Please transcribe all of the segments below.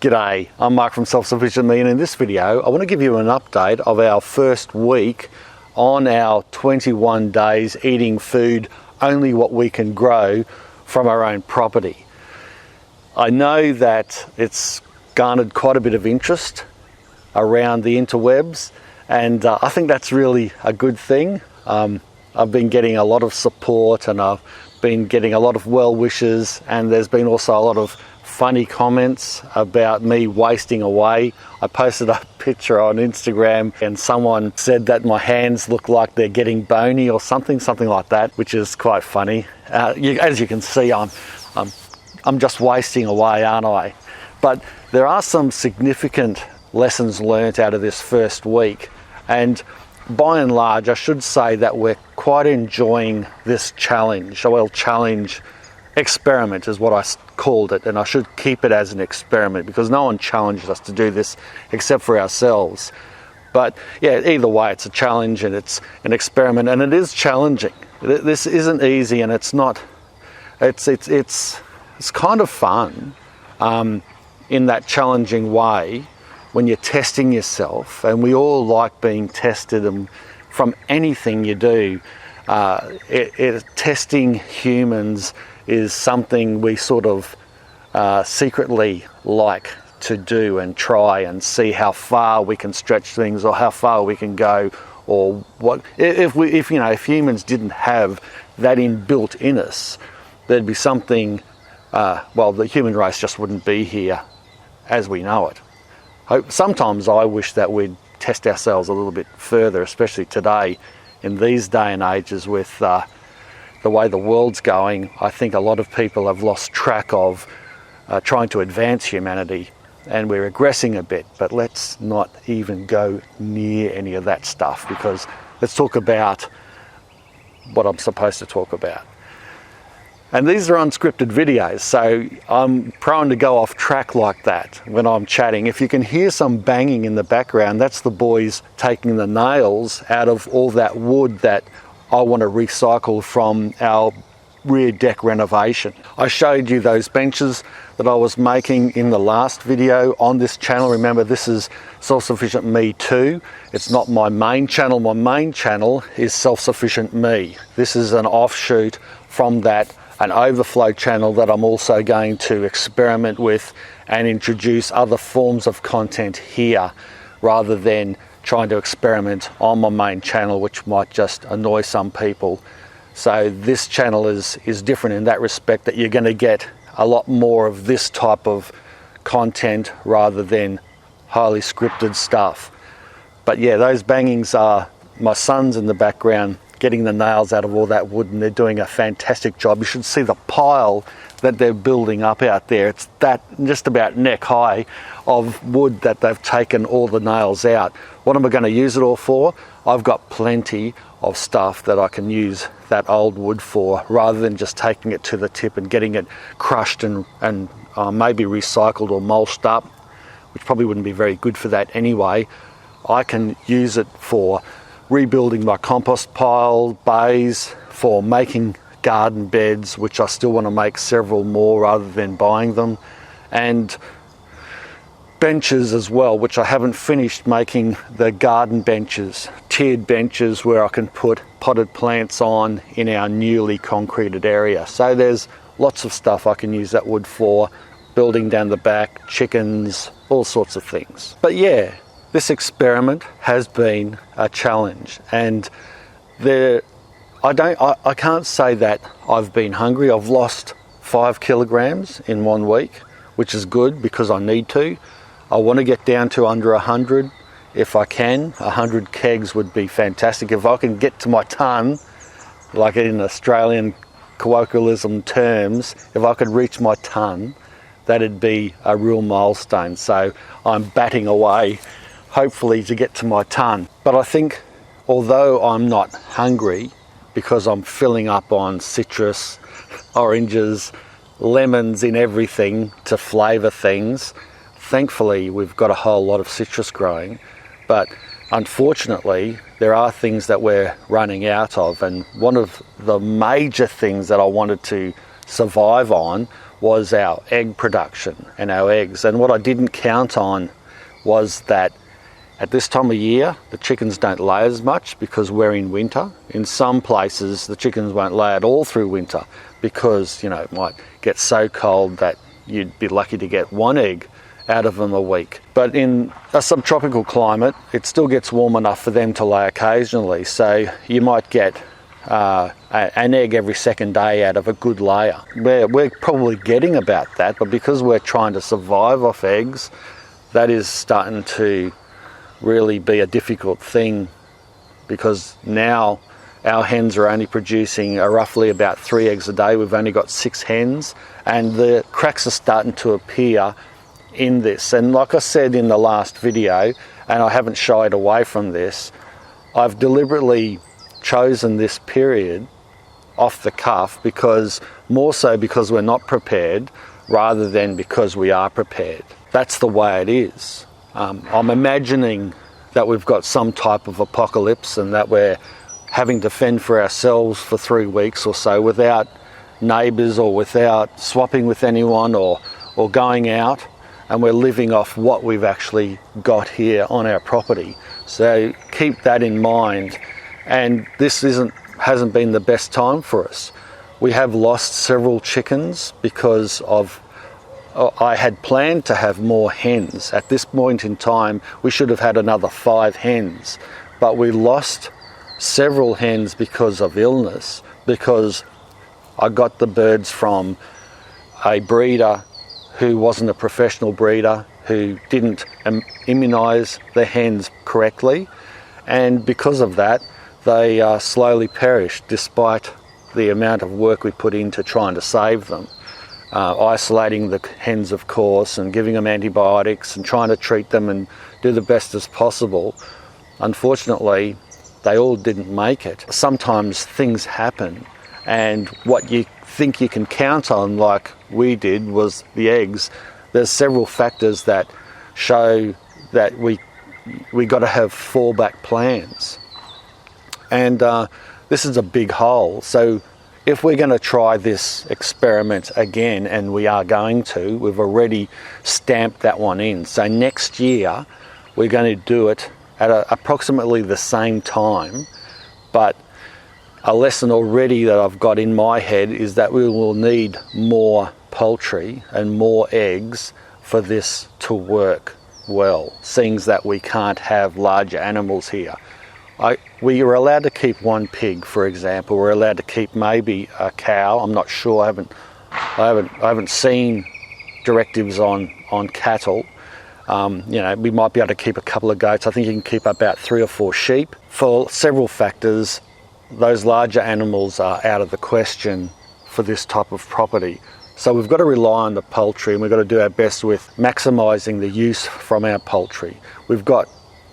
G'day, I'm Mark from Self-Sufficient Me, and in this video I want to give you an update of our first week on our 21 days eating food only what we can grow from our own property. I know that it's garnered quite a bit of interest around the interwebs, and I think that's really a good thing. I've been getting a lot of support, and I've been getting a lot of well wishes, and there's been also a lot of funny comments about me wasting away. I posted a picture on Instagram and someone said that my hands look like they're getting bony or something like that, which is quite funny. As you can see, I'm just wasting away, aren't I? But there are some significant lessons learnt out of this first week, and by and large I should say that we're quite enjoying this challenge. Well, challenge experiment is what I called it, and I should keep it as an experiment because no one challenges us to do this except for ourselves. But yeah, either way, it's a challenge and it's an experiment, and it is challenging. This isn't easy, and it's not. It's kind of fun in that challenging way when you're testing yourself, and we all like being tested, and from anything you do, testing humans is something we sort of secretly like to do and try and see how far we can stretch things or how far we can go, or what if humans didn't have that inbuilt in us, there'd be something. Well, the human race just wouldn't be here as we know it. Sometimes I wish that we'd test ourselves a little bit further, especially today in these day and ages with the way the world's going. I think a lot of people have lost track of trying to advance humanity, and we're regressing a bit, but let's not even go near any of that stuff, because let's talk about what I'm supposed to talk about. And these are unscripted videos, so I'm prone to go off track like that when I'm chatting. If you can hear some banging in the background, that's the boys taking the nails out of all that wood that I want to recycle from our rear deck renovation. I showed you those benches that I was making in the last video on this channel. Remember, this is Self-Sufficient Me 2. It's not my main channel. My main channel is Self-Sufficient Me. This is an offshoot from that, an overflow channel that I'm also going to experiment with and introduce other forms of content here rather than trying to experiment on my main channel, which might just annoy some people. So this channel is different in that respect, that you're going to get a lot more of this type of content rather than highly scripted stuff. But yeah, those bangings are my sons in the background getting the nails out of all that wood, and they're doing a fantastic job. You should see the pile that they're building up out there. It's that just about neck high of wood that they've taken all the nails out. What am I going to use it all for? I've got plenty of stuff that I can use that old wood for, rather than just taking it to the tip and getting it crushed and maybe recycled or mulched up, which probably wouldn't be very good for that anyway. I can use it for rebuilding my compost pile, bays, for making garden beds, which I still want to make several more rather than buying them, and benches as well, which I haven't finished making, the garden benches, tiered benches where I can put potted plants on in our newly concreted area. So there's lots of stuff I can use that wood for, building down the back, chickens, all sorts of things. But yeah, this experiment has been a challenge, and I can't say that I've been hungry. I've lost 5 kilograms in 1 week, which is good because I need to. I want to get down to under 100 if I can. 100 kegs would be fantastic. If I can get to my ton, like in Australian colloquialism terms, if I could reach my ton, that'd be a real milestone. So I'm batting away, hopefully, to get to my ton. But I think although I'm not hungry because I'm filling up on citrus, oranges, lemons in everything to flavour things, thankfully we've got a whole lot of citrus growing, but unfortunately there are things that we're running out of, and one of the major things that I wanted to survive on was our egg production and our eggs. And what I didn't count on was that at this time of year, the chickens don't lay as much because we're in winter. In some places, the chickens won't lay at all through winter because, you know, it might get so cold that you'd be lucky to get one egg out of them a week. But in a subtropical climate, it still gets warm enough for them to lay occasionally. So you might get an egg every second day out of a good layer. We're probably getting about that, but because we're trying to survive off eggs, that is starting to really be a difficult thing, because now our hens are only producing roughly about 3 eggs a day. We've only got 6 hens, and the cracks are starting to appear in this. And like I said in the last video, and I haven't shied away from this, I've deliberately chosen this period off the cuff, because more so because we're not prepared rather than because we are prepared. That's the way it is. I'm imagining that we've got some type of apocalypse and that we're having to fend for ourselves for 3 weeks or so without neighbours or without swapping with anyone or going out, and we're living off what we've actually got here on our property. So keep that in mind. And this hasn't been the best time for us. We have lost several chickens because of I had planned to have more hens. At this point in time, we should have had another 5 hens, but we lost several hens because of illness, because I got the birds from a breeder who wasn't a professional breeder, who didn't immunise the hens correctly, and because of that, they slowly perished despite the amount of work we put into trying to save them. Isolating the hens, of course, and giving them antibiotics and trying to treat them and do the best as possible. Unfortunately, they all didn't make it. Sometimes things happen, and what you think you can count on, like we did, was the eggs. There's several factors that show that we got to have fallback plans. And this is a big hole. So if we're going to try this experiment again, and we are going to, we've already stamped that one in. So next year, we're going to do it at approximately the same time. But a lesson already that I've got in my head is that we will need more poultry and more eggs for this to work well, seeing that we can't have larger animals here. We were allowed to keep 1 pig, for example. We're allowed to keep maybe a cow. I'm not sure. I haven't seen directives on cattle. You know, we might be able to keep a couple of goats. I think you can keep about 3 or 4 sheep. For several factors, those larger animals are out of the question for this type of property. So we've got to rely on the poultry, and we've got to do our best with maximising the use from our poultry. We've got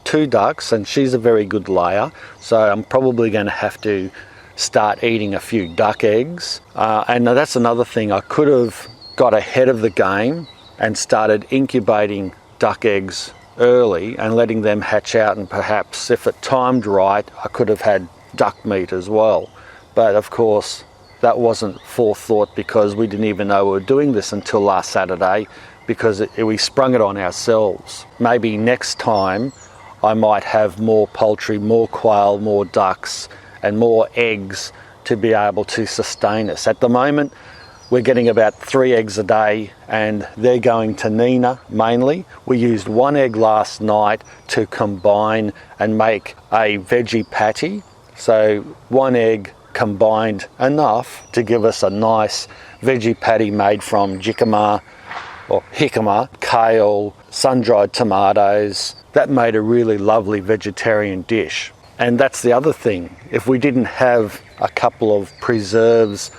2 ducks, and she's a very good layer, so I'm probably going to have to start eating a few duck eggs. And that's another thing. I could have got ahead of the game and started incubating duck eggs early and letting them hatch out, and perhaps if it timed right, I could have had duck meat as well. But of course, that wasn't forethought, because we didn't even know we were doing this until last Saturday, because we sprung it on ourselves. Maybe next time I might have more poultry, more quail, more ducks, and more eggs to be able to sustain us. At the moment, we're getting about 3 eggs a day, and they're going to Nina mainly. We used 1 egg last night to combine and make a veggie patty. So 1 egg combined enough to give us a nice veggie patty made from jicama or jicama, kale, sun-dried tomatoes. That made a really lovely vegetarian dish. And that's the other thing. If we didn't have a couple of preserves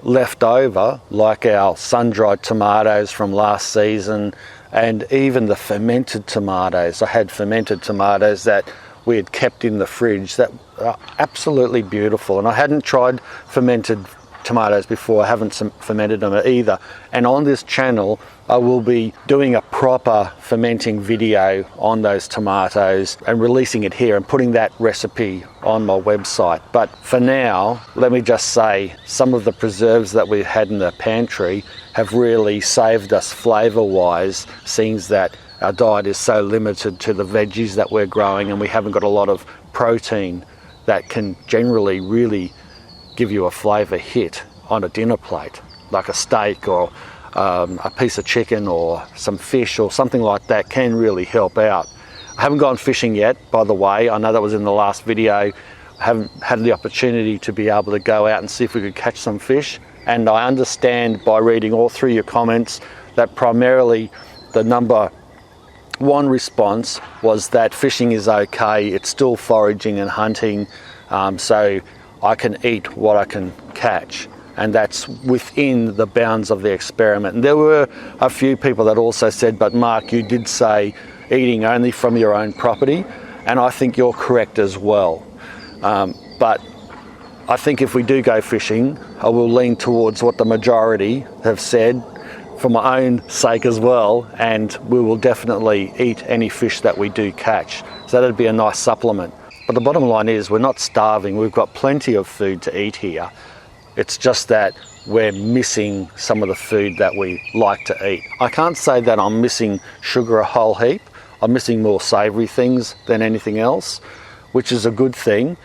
left over, like our sun-dried tomatoes from last season, and even the fermented tomatoes. I had fermented tomatoes that we had kept in the fridge that are absolutely beautiful. And I hadn't tried fermented tomatoes before. I haven't fermented them either. And on this channel, I will be doing a proper fermenting video on those tomatoes and releasing it here and putting that recipe on my website. But for now, let me just say, some of the preserves that we've had in the pantry have really saved us flavour-wise, seeing that our diet is so limited to the veggies that we're growing, and we haven't got a lot of protein that can generally really give you a flavour hit on a dinner plate, like a steak or a piece of chicken or some fish or something like that can really help out. I haven't gone fishing yet, by the way. I know that was in the last video. I haven't had the opportunity to be able to go out and see if we could catch some fish. And I understand by reading all through your comments that primarily the number one response was that fishing is okay, it's still foraging and hunting, so I can eat what I can catch, and that's within the bounds of the experiment. And there were a few people that also said, but Mark, you did say eating only from your own property, and I think you're correct as well. But I think if we do go fishing, I will lean towards what the majority have said, for my own sake as well, and we will definitely eat any fish that we do catch. So that'd be a nice supplement. But the bottom line is, we're not starving. We've got plenty of food to eat here. It's just that we're missing some of the food that we like to eat. I can't say that I'm missing sugar a whole heap. I'm missing more savoury things than anything else, which is a good thing.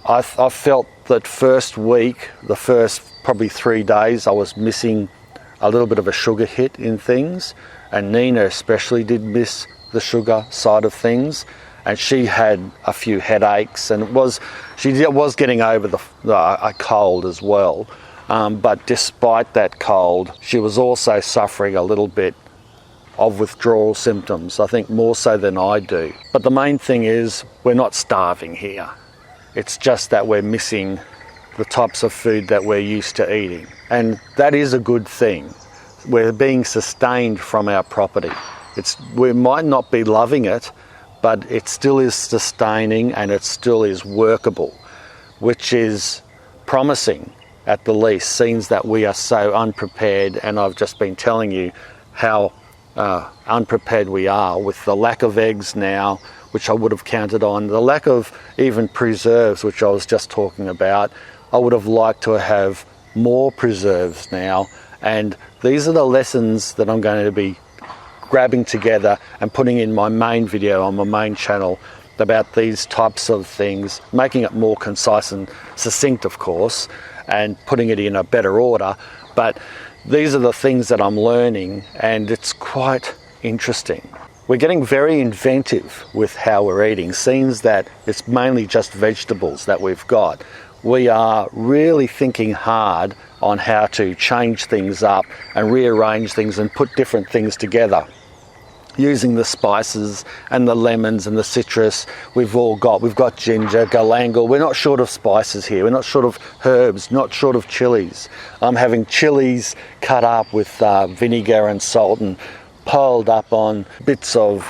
I felt that first week, the first probably 3 days, I was missing a little bit of a sugar hit in things, and Nina especially did miss the sugar side of things, and she had a few headaches, and she was getting over a cold as well, but despite that cold, she was also suffering a little bit of withdrawal symptoms, I think more so than I do. But the main thing is, we're not starving here. It's just that we're missing the types of food that we're used to eating. And that is a good thing. We're being sustained from our property. We might not be loving it, but it still is sustaining and it still is workable, which is promising at the least, seeing that we are so unprepared. And I've just been telling you how unprepared we are with the lack of eggs now, which I would have counted on, the lack of even preserves, which I was just talking about. I would have liked to have more preserves now, and these are the lessons that I'm going to be grabbing together and putting in my main video on my main channel about these types of things, making it more concise and succinct, of course, and putting it in a better order. But these are the things that I'm learning, and it's quite interesting. We're getting very inventive with how we're eating, seeing that it's mainly just vegetables that we've got. We are really thinking hard on how to change things up and rearrange things and put different things together. Using the spices and the lemons and the citrus we've got ginger, galangal. We're not short of spices here. We're not short of herbs, not short of chilies. I'm having chilies cut up with vinegar and salt and piled up on bits of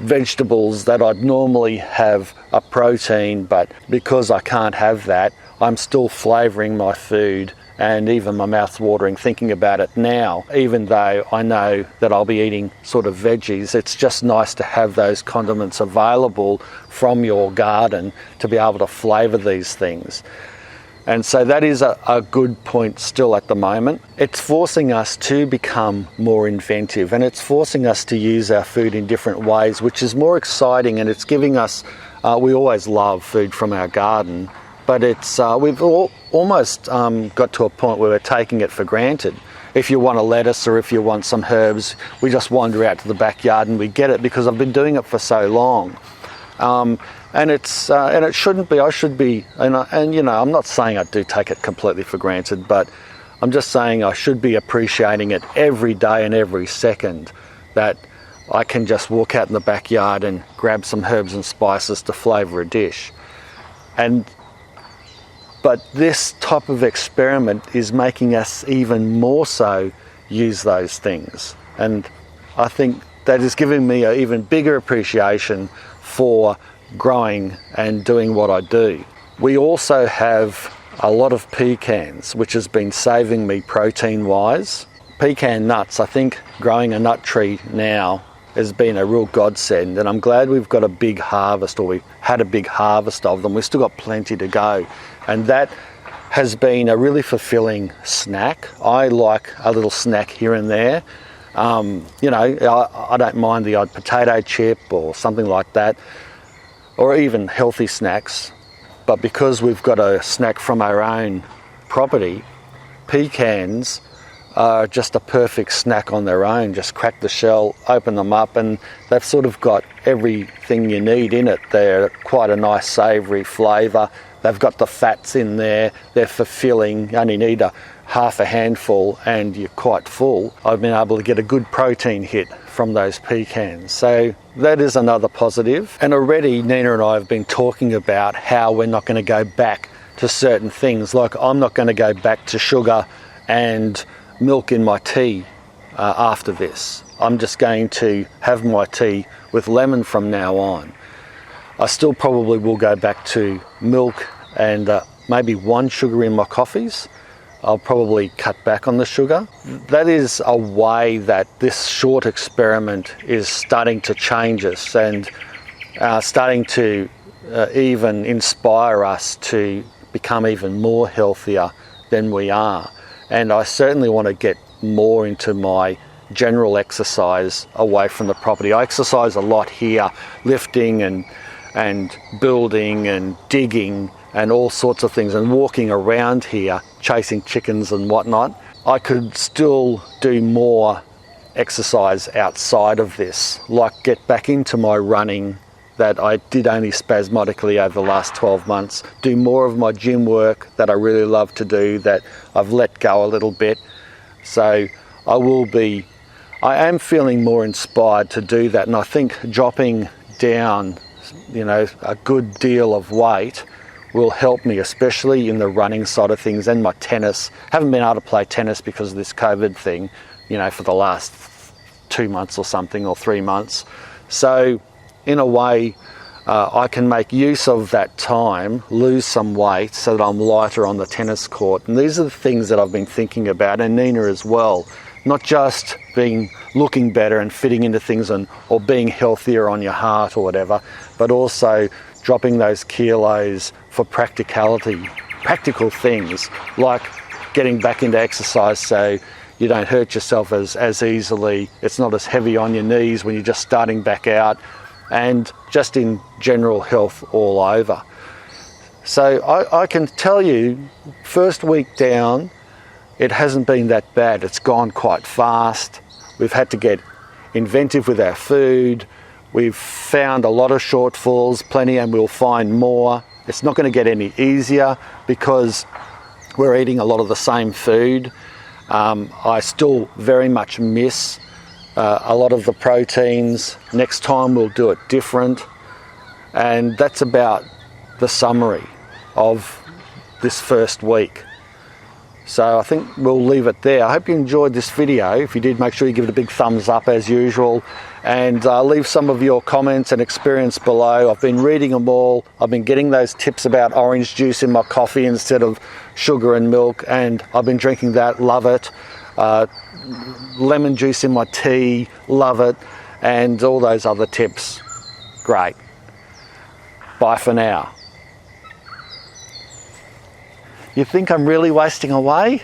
vegetables that I'd normally have a protein, but because I can't have that, I'm still flavouring my food, and even my mouth's watering thinking about it now. Even though I know that I'll be eating sort of veggies, it's just nice to have those condiments available from your garden to be able to flavour these things. And so that is a good point still at the moment. It's forcing us to become more inventive, and it's forcing us to use our food in different ways, which is more exciting, and it's giving us, we always love food from our garden, but it's we've almost got to a point where we're taking it for granted. If you want a lettuce or if you want some herbs, we just wander out to the backyard and we get it because I've been doing it for so long. And it shouldn't be. I should be, and you know, I'm not saying I do take it completely for granted, but I'm just saying I should be appreciating it every day and every second, that I can just walk out in the backyard and grab some herbs and spices to flavour a dish. But this type of experiment is making us even more so use those things. And I think that is giving me an even bigger appreciation for growing and doing what I do. We also have a lot of pecans, which has been saving me protein wise. Pecan nuts, I think growing a nut tree now has been a real godsend, and I'm glad we've got a big harvest, or we had a big harvest of them. We've still got plenty to go, and that has been a really fulfilling snack. I like a little snack here and there. You know, I don't mind the odd potato chip or something like that, or even healthy snacks. But because we've got a snack from our own property, pecans are just a perfect snack on their own. Just crack the shell, open them up, and they've sort of got everything you need in it. They're quite a nice savoury flavour. They've got the fats in there. They're fulfilling. You only need half a handful and you're quite full. I've been able to get a good protein hit from those pecans. So that is another positive. And already Nina and I have been talking about how we're not going to go back to certain things. Like, I'm not going to go back to sugar and milk in my tea after this. I'm just going to have my tea with lemon from now on. I still probably will go back to milk and maybe one sugar in my coffees. I'll probably cut back on the sugar. That is a way that this short experiment is starting to change us, and starting to even inspire us to become even more healthier than we are. And I certainly want to get more into my general exercise away from the property. I exercise a lot here, lifting and building and digging and all sorts of things, and walking around here, chasing chickens and whatnot. I could still do more exercise outside of this, like get back into my running that I did only spasmodically over the last 12 months, do more of my gym work that I really love to do that I've let go a little bit. So I am feeling more inspired to do that, and I think dropping down, you know, a good deal of weight will help me, especially in the running side of things and my tennis. Haven't been able to play tennis because of this COVID thing, you know, for the last 2 months or something, or 3 months. So in a way, I can make use of that time, lose some weight so that I'm lighter on the tennis court. And these are the things that I've been thinking about, and Nina as well. Not just looking better and fitting into things or being healthier on your heart or whatever, but also dropping those kilos for practical things like getting back into exercise so you don't hurt yourself as easily. It's not as heavy on your knees when you're just starting back out, and just in general health all over. So I can tell you, first week down, it hasn't been that bad. It's gone quite fast. We've had to get inventive with our food. We've found a lot of shortfalls, plenty, and we'll find more. It's not going to get any easier because we're eating a lot of the same food. I still very much miss a lot of the proteins. Next time we'll do it different. And that's about the summary of this first week. So I think we'll leave it there. I hope you enjoyed this video. If you did, make sure you give it a big thumbs up as usual, and leave some of your comments and experience below. I've been reading them all. I've been getting those tips about orange juice in my coffee instead of sugar and milk, and I've been drinking that, love it. Lemon juice in my tea, love it, and all those other tips, great. Bye for now. You think I'm really wasting away?